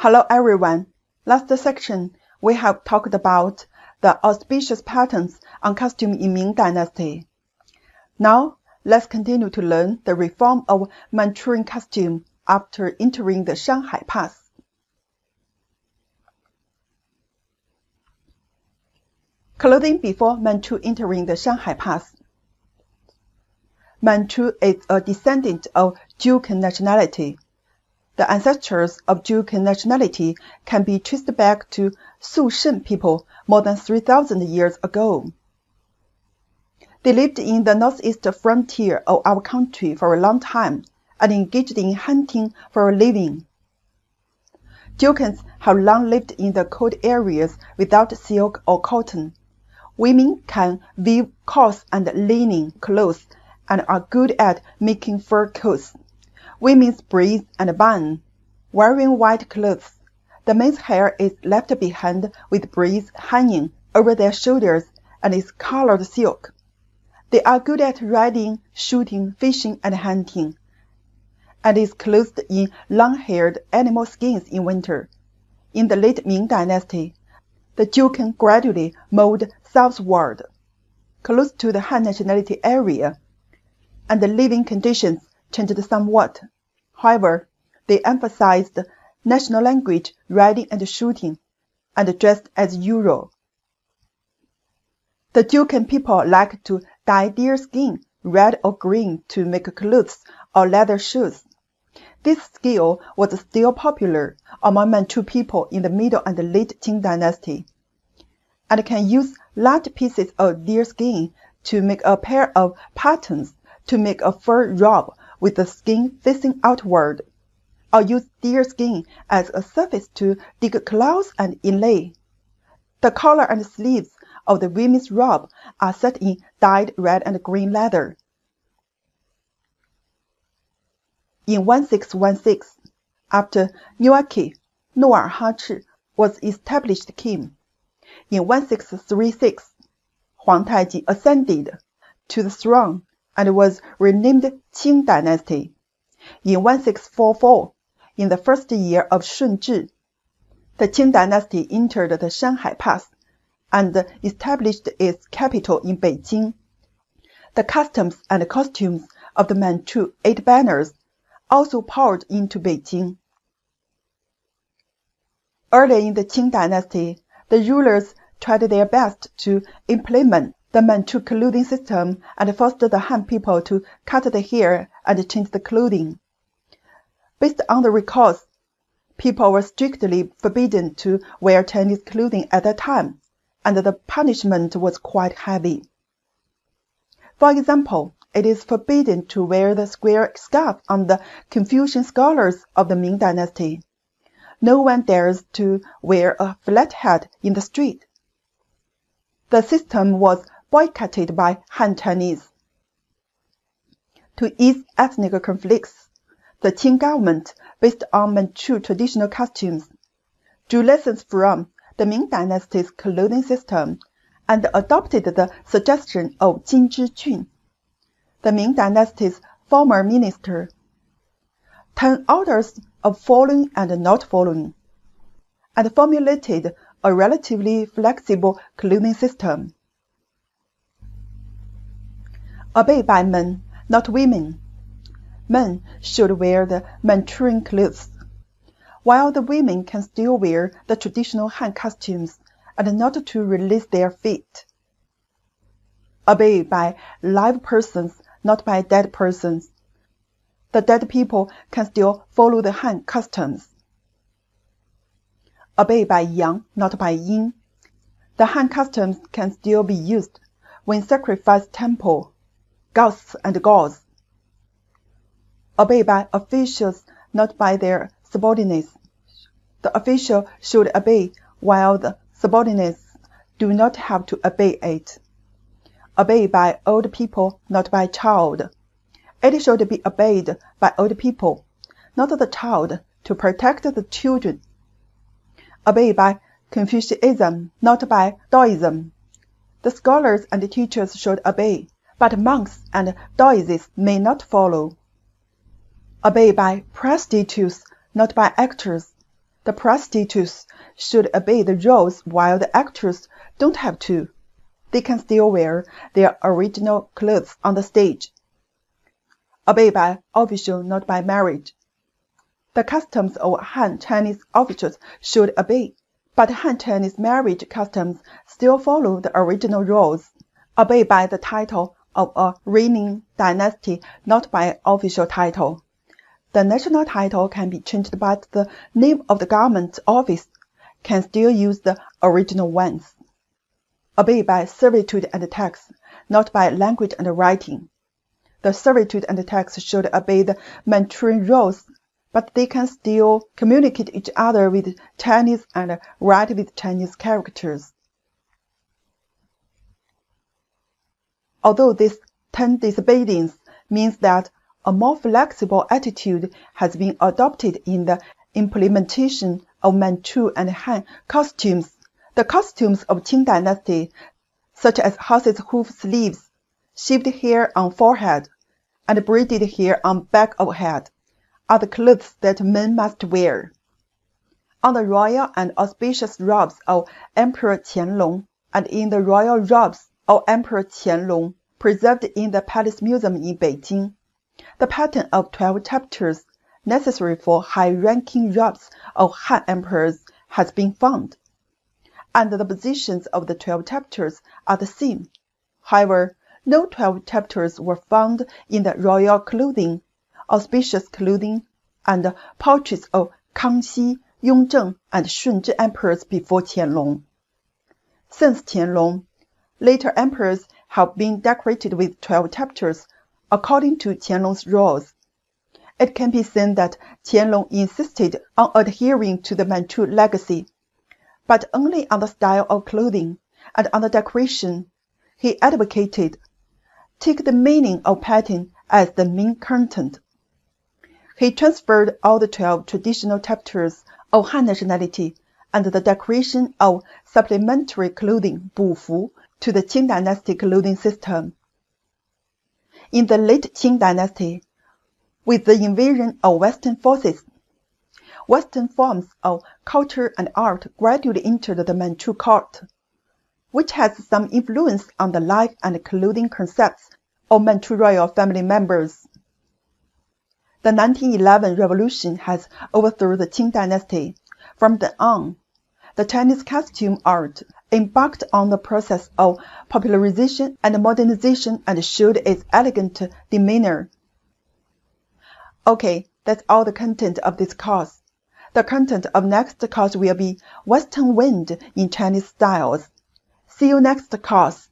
Hello everyone. Last section, we have talked about the auspicious patterns on costume in Ming Dynasty. Now, let's continue to learn the reform of Manchurian costume after entering the Shanhai Pass. Clothing before Manchu entering the Shanhai Pass. Manchu is a descendant of Jurchen nationality. The ancestors of Jurchen nationality can be traced back to Su Shen people more than 3,000 years ago. They lived in the northeast frontier of our country for a long time and engaged in hunting for a living. Jurchens have long lived in the cold areas without silk or cotton. Women can weave coarse and linen clothes and are good at making fur coats. Women's braids and bun, wearing white clothes. The men's hair is left behind with braids hanging over their shoulders and is colored silk. They are good at riding, shooting, fishing, and hunting, and is clothed in long-haired animal skins in winter. In the late Ming Dynasty, the Jurchen gradually moved southward, close to the Han nationality area, and the living conditions changed somewhat. However, they emphasized national language, riding and shooting, and dressed as usual. The Jurchen people liked to dye deer skin red or green to make clothes or leather shoes. This skill was still popular among Manchu people in the middle and late Qing Dynasty, and can use large pieces of deer skin to make a pair of patterns, to make a fur robe with the skin facing outward, or use deer skin as a surface to dig cloths and inlay. The collar and sleeves of the women's robe are set in dyed red and green leather. In 1616, after Nuaki, Nu'er-ha-chi, was established king, in 1636, Huang Taiji ascended to the throne and was renamed Qing Dynasty. In 1644, in the first year of Shunzhi, the Qing Dynasty entered the Shanhai Pass and established its capital in Beijing. The customs and costumes of the Manchu Eight Banners also poured into Beijing. Early in the Qing Dynasty, the rulers tried their best to implement the Manchu clothing system and forced the Han people to cut the hair and change the clothing. Based on the records, people were strictly forbidden to wear Chinese clothing at that time, and the punishment was quite heavy. For example, it is forbidden to wear the square scarf on the Confucian scholars of the Ming Dynasty. No one dares to wear a flat hat in the street. The system was boycotted by Han Chinese. To ease ethnic conflicts, the Qing government, based on Manchu traditional costumes, drew lessons from the Ming Dynasty's clothing system and adopted the suggestion of Jin Zhijun, the Ming Dynasty's former minister. 10 orders of following and not following, and formulated a relatively flexible clothing system. Obeyed by men, not women. Men should wear the Manchurian clothes, while the women can still wear the traditional Han costumes and not to release their feet. Obeyed by live persons, not by dead persons. The dead people can still follow the Han customs. Obeyed by yang, not by yin. The Han customs can still be used when sacrifice temple, gods and gods. Obeyed by officials, not by their subordinates. The official should obey, while the subordinates do not have to obey it. Obeyed by old people, not by child. It should be obeyed by old people, not the child, to protect the children. Obeyed by Confucianism, not by Taoism. The scholars and teachers should obey, but monks and Taoists may not follow. Obeyed by prostitutes, not by actors. The prostitutes should obey the rules while the actors don't have to. They can still wear their original clothes on the stage. Obey by official, not by marriage. The customs of Han Chinese officials should obey, but Han Chinese marriage customs still follow the original rules. Obey by the title of a reigning dynasty, not by official title. The national title can be changed, but the name of the government office can still use the original ones. Obey by servitude and tax, not by language and writing. The servitude and tax should obey the Manchurian rules, but they can still communicate each other with Chinese and write with Chinese characters. Although this 10 disobedience means that a more flexible attitude has been adopted in the implementation of Manchu and Han costumes, the costumes of Qing dynasty, such as horses' hoof sleeves, shaved hair on forehead, and braided hair on back of head, are the clothes that men must wear. On the royal and auspicious robes of Emperor Qianlong and in the royal robes of Emperor Qianlong, preserved in the Palace Museum in Beijing, the pattern of 12 chapters necessary for high-ranking robes of Han emperors has been found, and the positions of the 12 chapters are the same. However, no 12 chapters were found in the royal clothing, auspicious clothing, and portraits of Kangxi, Yongzheng, and Shunzhi emperors before Qianlong. Since Qianlong, later emperors have been decorated with 12 chapters according to Qianlong's rules. It can be seen that Qianlong insisted on adhering to the Manchu legacy, but only on the style of clothing and on the decoration. He advocated, take the meaning of pattern as the main content. He transferred all the 12 traditional chapters of Han nationality and the decoration of supplementary clothing, 补服, to the Qing dynasty clothing system. In the late Qing dynasty, with the invasion of Western forces, Western forms of culture and art gradually entered the Manchu court, which has some influence on the life and clothing concepts of Manchu royal family members. The 1911 revolution has overthrown the Qing dynasty. From then on, the Chinese costume art embarked on the process of popularization and modernization and showed its elegant demeanor. Okay, that's all the content of this course. The content of next course will be Western wind in Chinese styles. See you next course.